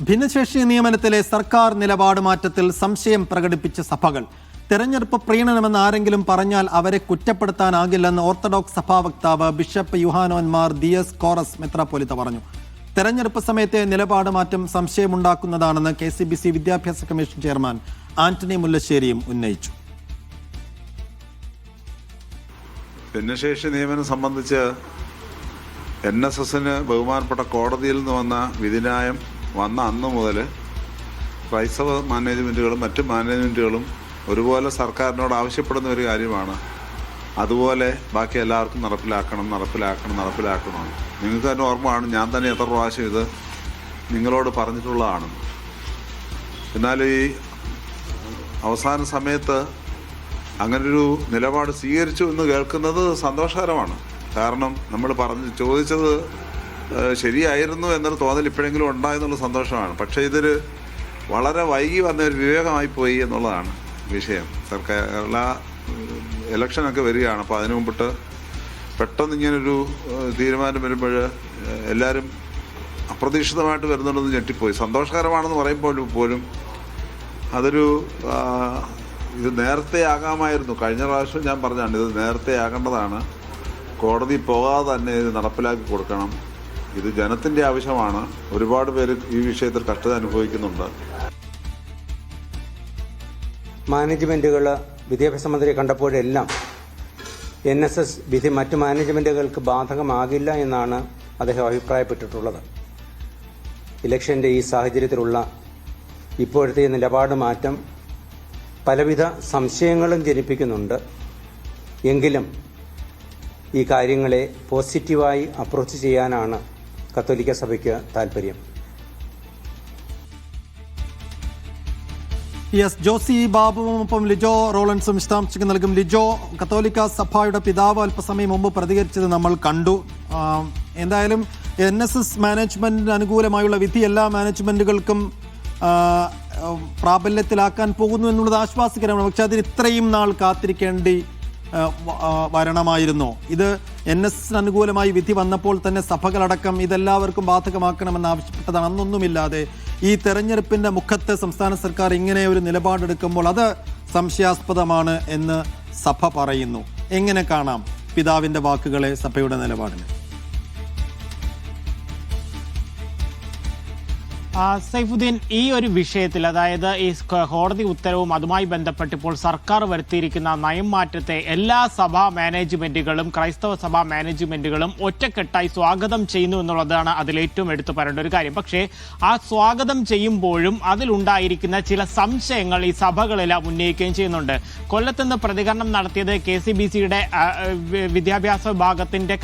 ഭിന്നശേഷി നിയമനത്തിലെ സർക്കാർ നിലപാട് മാറ്റത്തിൽ സംശയം പ്രകടിപ്പിച്ച സഭകൾ. തെരഞ്ഞെടുപ്പ് പ്രീണനമെന്ന് ആരെങ്കിലും പറഞ്ഞാൽ അവരെ കുറ്റപ്പെടുത്താനാകില്ലെന്ന് ഓർത്തഡോക്സ് സഭാ വക്താവ് ബിഷപ്പ് യുഹാനോൻ മാർ ദിയസ് കോറസ് മെത്രാപ്പോലിത്ത പറഞ്ഞു. തെരഞ്ഞെടുപ്പ് സമയത്തെ നിലപാട് മാറ്റം സംശയമുണ്ടാക്കുന്നതാണെന്ന് KCBC വിദ്യാഭ്യാസ കമ്മീഷൻ ചെയർമാൻ ആന്റണി മുല്ലശ്ശേരിയും ഉന്നയിച്ചു. ഭിന്നശേഷി നിയമനം സംബന്ധിച്ച് NSSന് ബഹുമാനപ്പെട്ട കോടതിയിൽ നിന്ന് വന്ന വിധിന്യായം വന്ന അന്ന് മുതൽ ക്രൈസ്തവ മാനേജ്മെൻറ്റുകളും മറ്റ് മാനേജ്മെൻറ്റുകളും ഒരുപോലെ സർക്കാരിനോട് ആവശ്യപ്പെടുന്ന ഒരു കാര്യമാണ്. അതുപോലെ ബാക്കി എല്ലാവർക്കും നടപ്പിലാക്കണം. നിങ്ങൾക്ക് തന്നെ ഓർമ്മയാണ്, ഞാൻ തന്നെ എത്ര പ്രാവശ്യം ഇത് നിങ്ങളോട് പറഞ്ഞിട്ടുള്ളതാണ്. എന്നാൽ ഈ അവസാന സമയത്ത് അങ്ങനൊരു നിലപാട് സ്വീകരിച്ചു എന്ന് കേൾക്കുന്നത് സന്തോഷകരമാണ്. കാരണം നമ്മൾ ചോദിച്ചത് ശരിയായിരുന്നു എന്നൊരു തോന്നൽ ഇപ്പോഴെങ്കിലും ഉണ്ടായെന്നുള്ള സന്തോഷമാണ്. പക്ഷേ ഇതൊരു വളരെ വൈകി വന്ന ഒരു വിവേകമായി പോയി എന്നുള്ളതാണ് വിഷയം. സർക്കാർ എല്ലാ ഇലക്ഷനൊക്കെ വരികയാണ്. അപ്പോൾ അതിനു മുമ്പിട്ട് പെട്ടെന്ന് ഇങ്ങനൊരു തീരുമാനം വരുമ്പോൾ എല്ലാവരും അപ്രതീക്ഷിതമായിട്ട് വരുന്നുണ്ടെന്ന് ഞെട്ടിപ്പോയി. സന്തോഷകരമാണെന്ന് പറയുമ്പോൾ പോലും അതൊരു ഇത് നേരത്തെ ആകാമായിരുന്നു. കഴിഞ്ഞ പ്രാവശ്യം ഞാൻ പറഞ്ഞാണ് ഇത് നേരത്തെ ആകേണ്ടതാണ്. കോടതി പോകാതെ തന്നെ ഇത് നടപ്പിലാക്കി കൊടുക്കണം. ഇത് ജനത്തിൻ്റെ ആവശ്യമാണ്. ഒരുപാട് പേര് ഈ വിഷയത്തിൽ കഷ്ടത അനുഭവിക്കുന്നുണ്ട്. മാനേജ്മെൻറ്റുകൾ വിദ്യാഭ്യാസ മന്ത്രിയെ കണ്ടപ്പോഴെല്ലാം NSS വിധി മറ്റ് മാനേജ്മെൻറ്റുകൾക്ക് ബാധകമാകില്ല എന്നാണ് അദ്ദേഹം അഭിപ്രായപ്പെട്ടിട്ടുള്ളത്. ഇലക്ഷൻ്റെ ഈ സാഹചര്യത്തിലുള്ള ഇപ്പോഴത്തെ നിലപാട് മാറ്റം പലവിധ സംശയങ്ങളും ജനിപ്പിക്കുന്നുണ്ട്. എങ്കിലും ഈ കാര്യങ്ങളെ പോസിറ്റീവായി അപ്രോച്ച് ചെയ്യാനാണ് കത്തോലിക്ക സഭയ്ക്ക് താല്പര്യം. ജോസി ബാബുവും ലിജോ റോളൻസും വിശദാംശങ്ങൾ നൽകും. ലിജോ, കത്തോലിക്ക സഭയുടെ പിതാവ് അല്പസമയം മുമ്പ് പ്രതികരിച്ചത് നമ്മൾ കണ്ടു. എന്തായാലും NSS മാനേജ്മെന്റിന് അനുകൂലമായുള്ള വിധി എല്ലാ മാനേജ്മെന്റുകൾക്കും പ്രാബല്യത്തിലാക്കാൻ പോകുന്നു എന്നുള്ളത് ആശ്വാസകരമാണ്. പക്ഷെ അതിന് ഇത്രയും നാൾ കാത്തിരിക്കേണ്ടി വരണമായിരുന്നോ? ഇത് NSSന് അനുകൂലമായി വിധി വന്നപ്പോൾ തന്നെ സഭകളടക്കം ഇതെല്ലാവർക്കും ബാധകമാക്കണമെന്ന് ആവശ്യപ്പെട്ടതാണ്. അന്നൊന്നുമില്ലാതെ ഈ തെരഞ്ഞെടുപ്പിന്റെ മുഖത്ത് സംസ്ഥാന സർക്കാർ ഇങ്ങനെ ഒരു നിലപാടെടുക്കുമ്പോൾ അത് സംശയാസ്പദമാണ് എന്ന് സഭ പറയുന്നു. എങ്ങനെ കാണാം പിതാവിന്റെ വാക്കുകളെ, സഭയുടെ നിലപാടിനെ? സൈഫുദ്ദീൻ, ഈ ഒരു വിഷയത്തിൽ, അതായത് ഈ കോടതി ഉത്തരവും അതുമായി ബന്ധപ്പെട്ട് ഇപ്പോൾ സർക്കാർ വരുത്തിയിരിക്കുന്ന നയം മാറ്റത്തെ എല്ലാ സഭാ മാനേജ്മെന്റുകളും ക്രൈസ്തവ സഭാ മാനേജ്മെന്റുകളും ഒറ്റക്കെട്ടായി സ്വാഗതം ചെയ്യുന്നു എന്നുള്ളതാണ് അതിലേറ്റവും എടുത്തു പറയേണ്ട ഒരു കാര്യം. പക്ഷേ ആ സ്വാഗതം ചെയ്യുമ്പോഴും അതിലുണ്ടായിരിക്കുന്ന ചില സംശയങ്ങൾ ഈ സഭകളെല്ലാം ഉന്നയിക്കുകയും ചെയ്യുന്നുണ്ട്. കൊല്ലത്തുനിന്ന് പ്രതികരണം നടത്തിയത് KCBCയുടെ വിദ്യാഭ്യാസ വിഭാഗത്തിന്റെ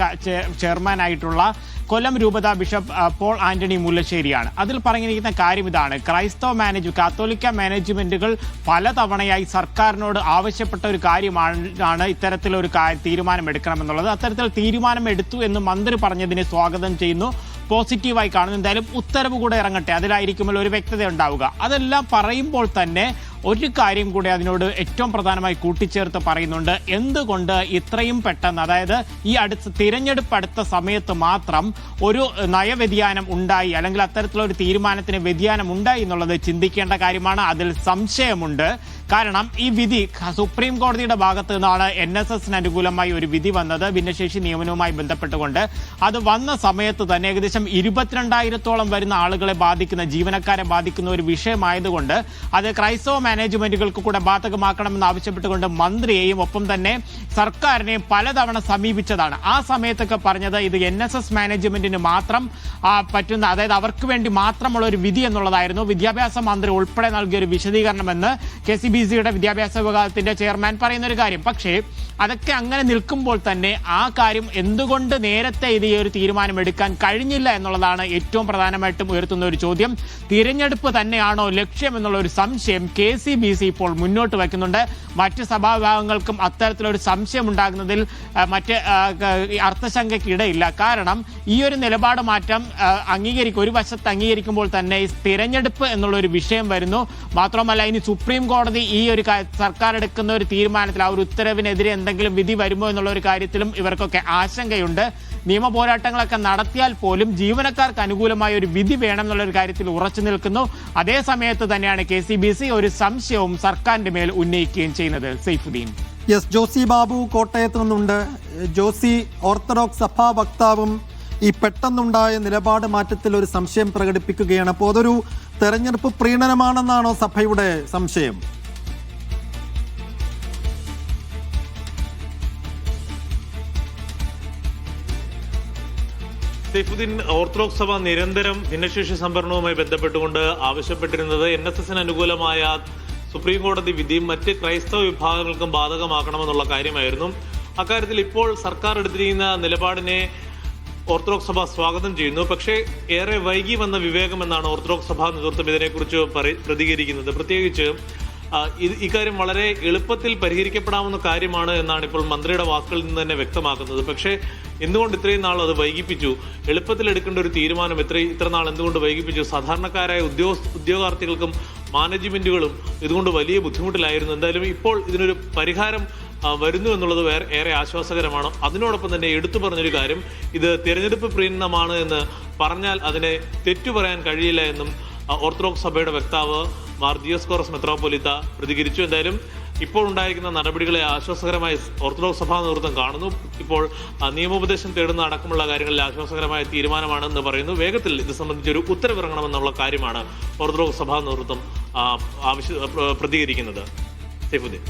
ചെയർമാനായിട്ടുള്ള കൊല്ലം രൂപത ബിഷപ്പ് പോൾ ആന്റണി മുല്ലശ്ശേരിയാണ്. അതിൽ പറഞ്ഞിരിക്കുന്ന കാര്യം ഇതാണ്: കാത്തോലിക്ക മാനേജ്മെന്റുകൾ പലതവണയായി സർക്കാരിനോട് ആവശ്യപ്പെട്ട ഒരു കാര്യമാണ് ഇത്തരത്തിലൊരു തീരുമാനം എടുക്കണമെന്നുള്ളത്. അത്തരത്തിൽ തീരുമാനം എടുത്തു എന്ന് മന്ത്രി പറഞ്ഞതിനെ സ്വാഗതം ചെയ്യുന്നു, പോസിറ്റീവായി കാണുന്നു. എന്തായാലും ഉത്തരവ് കൂടെ ഇറങ്ങട്ടെ, അതിലായിരിക്കുമ്പോൾ ഒരു വ്യക്തത ഉണ്ടാവുക. അതെല്ലാം പറയുമ്പോൾ തന്നെ ഒരു കാര്യം കൂടെ അതിനോട് ഏറ്റവും പ്രധാനമായി കൂട്ടിച്ചേർത്ത് പറയുന്നുണ്ട്. എന്തുകൊണ്ട് ഇത്രയും പെട്ടെന്ന്, അതായത് ഈ തിരഞ്ഞെടുപ്പ് അടുത്ത സമയത്ത് മാത്രം ഒരു നയവ്യതിയാനം ഉണ്ടായി, അല്ലെങ്കിൽ അത്തരത്തിലൊരു തീരുമാനത്തിന് വ്യതിയാനം ഉണ്ടായി എന്നുള്ളത് ചിന്തിക്കേണ്ട കാര്യമാണ്. അതിൽ സംശയമുണ്ട്. കാരണം ഈ വിധി സുപ്രീം കോടതിയുടെ ഭാഗത്ത് നിന്നാണ് NSSന് അനുകൂലമായി ഒരു വിധി വന്നത് ഭിന്നശേഷി നിയമനവുമായി ബന്ധപ്പെട്ടുകൊണ്ട്. അത് വന്ന സമയത്ത് തന്നെ ഏകദേശം 22,000-ഓളം വരുന്ന ആളുകളെ ബാധിക്കുന്ന, ജീവനക്കാരെ ബാധിക്കുന്ന ഒരു വിഷയമായതുകൊണ്ട് അത് ക്രൈസ്തവ മാനേജ്മെന്റുകൾക്ക് കൂടെ ബാധകമാക്കണമെന്ന് ആവശ്യപ്പെട്ടുകൊണ്ട് മന്ത്രിയെയും ഒപ്പം തന്നെ സർക്കാരിനെയും പലതവണ സമീപിച്ചതാണ്. ആ സമയത്തൊക്കെ പറഞ്ഞത് ഇത് NSS മാനേജ്മെന്റിന് മാത്രം പറ്റുന്ന, അതായത് അവർക്ക് വേണ്ടി മാത്രമുള്ള ഒരു വിധി എന്നുള്ളതായിരുന്നു. വിദ്യാഭ്യാസ മന്ത്രി ഉൾപ്പെടെ നൽകിയ ഒരു വിശദീകരണമെന്ന് KCBCയുടെ വിദ്യാഭ്യാസ വിഭാഗത്തിന്റെ ചെയർമാൻ പറയുന്ന ഒരു കാര്യം. പക്ഷേ അതൊക്കെ അങ്ങനെ നിൽക്കുമ്പോൾ തന്നെ ആ കാര്യം എന്തുകൊണ്ട് നേരത്തെ ഇത് ഈ ഒരു തീരുമാനം എടുക്കാൻ കഴിഞ്ഞില്ല എന്നുള്ളതാണ് ഏറ്റവും പ്രധാനമായിട്ടും ഉയർത്തുന്ന ഒരു ചോദ്യം. തിരഞ്ഞെടുപ്പ് തന്നെയാണോ ലക്ഷ്യം എന്നുള്ള ഒരു സംശയം KCBC ഇപ്പോൾ മുന്നോട്ട് വയ്ക്കുന്നുണ്ട്. മറ്റ് സഭാവിഭാഗങ്ങൾക്കും അത്തരത്തിലൊരു സംശയം ഉണ്ടാകുന്നതിൽ മറ്റ് അർത്ഥശങ്കയ്ക്ക് ഇടയില്ല. കാരണം ഈ ഒരു നിലപാട് മാറ്റം ഒരു വശത്ത് അംഗീകരിക്കുമ്പോൾ തന്നെ തിരഞ്ഞെടുപ്പ് എന്നുള്ള ഒരു വിഷയം വരുന്നു. മാത്രമല്ല ഇനി സുപ്രീം കോടതി ഈ ഒരു സർക്കാർ എടുക്കുന്ന ഒരു തീരുമാനത്തിൽ ആ ഒരു ഉത്തരവിനെതിരെ എന്തെങ്കിലും വിധി വരുമോ എന്നുള്ള ഒരു കാര്യത്തിലും ഇവർക്കൊക്കെ ആശങ്കയുണ്ട്. നിയമ പോരാട്ടങ്ങളൊക്കെ നടത്തിയാൽ പോലും ജീവനക്കാർക്ക് അനുകൂലമായ ഒരു വിധി വേണം എന്നുള്ള ഒരു കാര്യത്തിൽ ഉറച്ചു നിൽക്കുന്നു. അതേ സമയത്ത് തന്നെയാണ് KCBC ഒരു സംശയവും സർക്കാരിന്റെ മേൽ ഉന്നയിക്കുകയും ചെയ്യുന്നത്. സൈഫുദ്ദീൻ. യെസ്, ജോസി ബാബു കോട്ടയത്ത് നിന്നുണ്ട്. ജോസി, ഓർത്തഡോക്സ് സഭാ വക്താവും ഈ പെട്ടെന്നുണ്ടായ നിലപാട് മാറ്റത്തിൽ ഒരു സംശയം പ്രകടിപ്പിക്കുകയാണ്. അപ്പോൾ അതൊരു തെരഞ്ഞെടുപ്പ് പ്രീണനമാണെന്നാണോ സഭയുടെ സംശയം? സൈഫുദ്ദീൻ, ഓർത്തഡോക്സ് സഭ നിരന്തരം ഭിന്നശേഷി സംവരണവുമായി ബന്ധപ്പെട്ടുകൊണ്ട് ആവശ്യപ്പെട്ടിരുന്നത് NSSന് അനുകൂലമായ സുപ്രീം കോടതി വിധിയും മറ്റ് ക്രൈസ്തവ വിഭാഗങ്ങൾക്കും ബാധകമാക്കണമെന്നുള്ള കാര്യമായിരുന്നു. അക്കാര്യത്തിൽ ഇപ്പോൾ സർക്കാർ എടുത്തിരിക്കുന്ന നിലപാടിനെ ഓർത്തഡോക്സ് സഭ സ്വാഗതം ചെയ്യുന്നു. പക്ഷേ ഏറെ വൈകി വന്ന വിവേകമെന്നാണ് ഓർത്തഡോക്സ് സഭാ നേതൃത്വം ഇതിനെക്കുറിച്ച് പ്രതികരിക്കുന്നത്. പ്രത്യേകിച്ച് ഇക്കാര്യം വളരെ എളുപ്പത്തിൽ പരിഹരിക്കപ്പെടാവുന്ന കാര്യമാണ് എന്നാണ് ഇപ്പോൾ മന്ത്രിയുടെ വാക്കുകളിൽ നിന്ന് തന്നെ വ്യക്തമാക്കുന്നത്. പക്ഷേ എന്തുകൊണ്ട് ഇത്രയും നാൾ അത് വൈകിപ്പിച്ചു? എളുപ്പത്തിൽ എടുക്കേണ്ട ഒരു തീരുമാനം ഇത്ര നാൾ എന്തുകൊണ്ട് വൈകിപ്പിച്ചു? സാധാരണക്കാരായ ഉദ്യോഗാർത്ഥികൾക്കും മാനേജ്മെന്റുകളും ഇതുകൊണ്ട് വലിയ ബുദ്ധിമുട്ടിലായിരുന്നു. എന്തായാലും ഇപ്പോൾ ഇതിനൊരു പരിഹാരം വരുന്നു എന്നുള്ളത് ഏറെ ആശ്വാസകരമാണ്. അതിനോടൊപ്പം തന്നെ എടുത്തു പറഞ്ഞൊരു കാര്യം, ഇത് തിരഞ്ഞെടുപ്പ് പ്രീണനമാണ് എന്ന് പറഞ്ഞാൽ അതിനെ തെറ്റു പറയാൻ കഴിയില്ല എന്നും ഓർത്തഡോക്സ് സഭയുടെ വക്താവ് മാർ ദിയോസ്കോറസ് മെത്രാപ്പൊലീത്ത പ്രതികരിച്ചു. എന്തായാലും ഇപ്പോൾ ഉണ്ടായിരിക്കുന്ന നടപടികളെ ആശ്വാസകരമായി ഓർത്തഡോക്സ് സഭാ നേതൃത്വം കാണുന്നു. ഇപ്പോൾ നിയമോപദേശം തേടുന്ന അടക്കമുള്ള കാര്യങ്ങളിൽ ആശ്വാസകരമായ തീരുമാനമാണെന്ന് പറയുന്നു. വേഗത്തിൽ ഇത് സംബന്ധിച്ചൊരു ഉത്തരവിറങ്ങണമെന്നുള്ള കാര്യമാണ് ഓർത്തഡോക്സ് സഭാ നേതൃത്വം പ്രതികരിക്കുന്നത്. സൈഫുദ്ദീൻ.